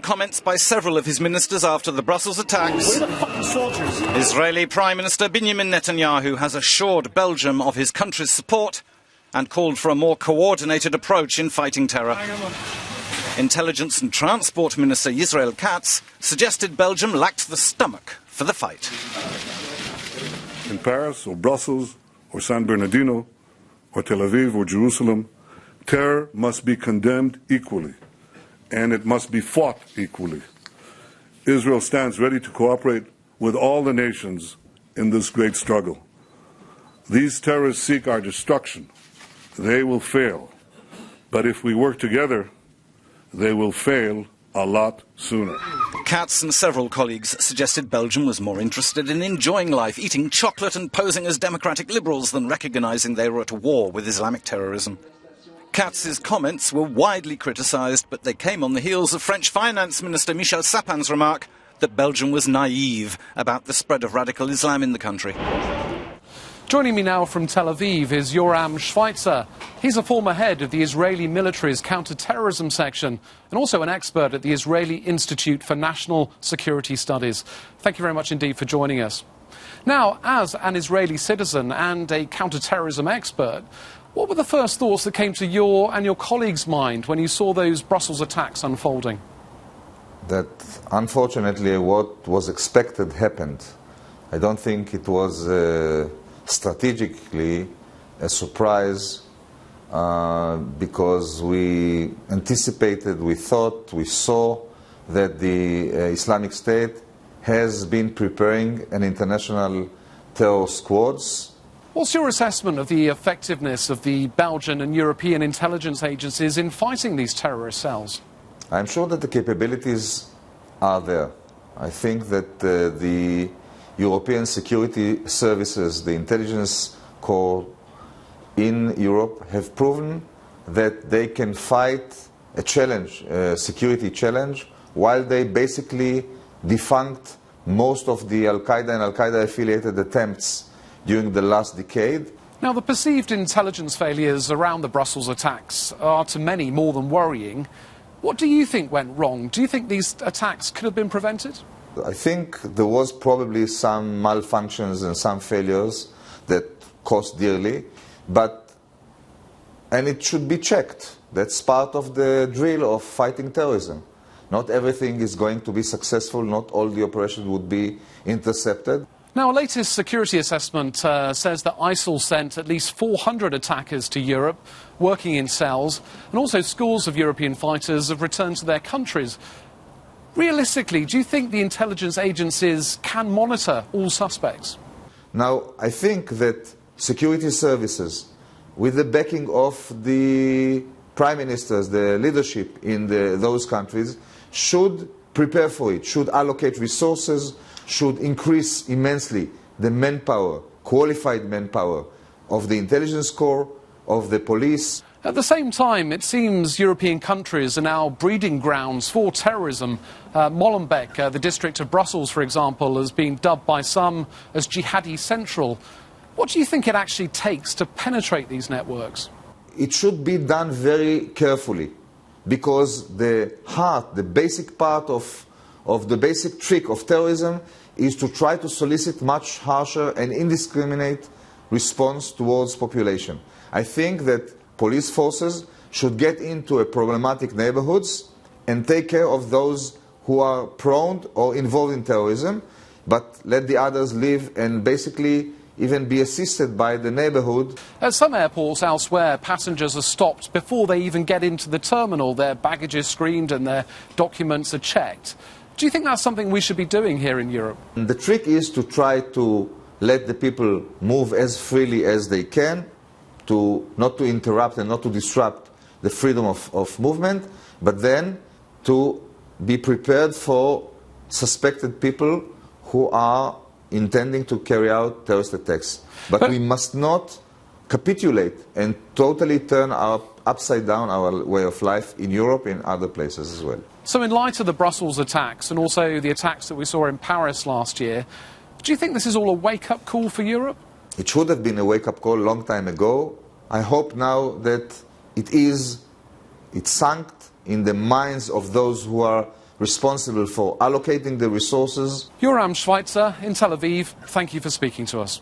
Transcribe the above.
comments by several of his ministers after the Brussels attacks. Where are the fucking soldiers? Israeli Prime Minister Benjamin Netanyahu has assured Belgium of his country's support and called for a more coordinated approach in fighting terror. Intelligence and Transport Minister Yisrael Katz suggested Belgium lacked the stomach for the fight. In Paris or Brussels or San Bernardino or Tel Aviv or Jerusalem, terror must be condemned equally, and it must be fought equally. Israel stands ready to cooperate with all the nations in this great struggle. These terrorists seek our destruction. They will fail. But if we work together, they will fail a lot sooner. Katz and several colleagues suggested Belgium was more interested in enjoying life, eating chocolate and posing as democratic liberals than recognising they were at war with Islamic terrorism. Katz's comments were widely criticised, but they came on the heels of French Finance Minister Michel Sapin's remark that Belgium was naive about the spread of radical Islam in the country. Joining me now from Tel Aviv is Yoram Schweitzer. He's a former head of the Israeli military's counter-terrorism section and also an expert at the Israeli Institute for National Security Studies. Thank you very much indeed for joining us. Now, as an Israeli citizen and a counter-terrorism expert, what were the first thoughts that came to your and your colleagues' mind when you saw those Brussels attacks unfolding? That, unfortunately, what was expected happened. I don't think it was strategically a surprise because we anticipated, we thought, we saw that the Islamic State has been preparing an international terror squads. What's your assessment of the effectiveness of the Belgian and European intelligence agencies in fighting these terrorist cells? I'm sure that the capabilities are there. I think that the European security services, the intelligence corps in Europe, have proven that they can fight a challenge, a security challenge, while they basically defunct most of the Al-Qaeda and Al-Qaeda affiliated attempts during the last decade. Now, the perceived intelligence failures around the Brussels attacks are to many more than worrying. What do you think went wrong? Do you think these attacks could have been prevented? I think there was probably some malfunctions and some failures that cost dearly, and it should be checked. That's part of the drill of fighting terrorism. Not everything is going to be successful, not all the operations would be intercepted. Now, a latest security assessment says that ISIL sent at least 400 attackers to Europe, working in cells, and also scores of European fighters have returned to their countries. Realistically, do you think the intelligence agencies can monitor all suspects? Now, I think that security services, with the backing of the prime ministers, the leadership in those countries, should prepare for it, should allocate resources, should increase immensely the manpower, qualified manpower of the intelligence corps, of the police. At the same time, it seems European countries are now breeding grounds for terrorism. Molenbeek, the district of Brussels, for example, has been dubbed by some as jihadi central. What do you think it actually takes to penetrate these networks? It should be done very carefully, because the heart, the basic part of the basic trick of terrorism is to try to solicit much harsher and indiscriminate response towards population. I think that police forces should get into problematic neighborhoods and take care of those who are prone or involved in terrorism, but let the others live and basically even be assisted by the neighborhood. At some airports elsewhere, passengers are stopped before they even get into the terminal. Their baggage is screened and their documents are checked. Do you think that's something we should be doing here in Europe? The trick is to try to let the people move as freely as they can, not to interrupt and not to disrupt the freedom of movement, but then to be prepared for suspected people who are intending to carry out terrorist attacks. But we must not capitulate and totally turn upside down our way of life in Europe and other places as well. So in light of the Brussels attacks and also the attacks that we saw in Paris last year, do you think this is all a wake-up call for Europe? It should have been a wake-up call a long time ago. I hope now that it sunk in the minds of those who are responsible for allocating the resources. Yoram Schweitzer in Tel Aviv, thank you for speaking to us.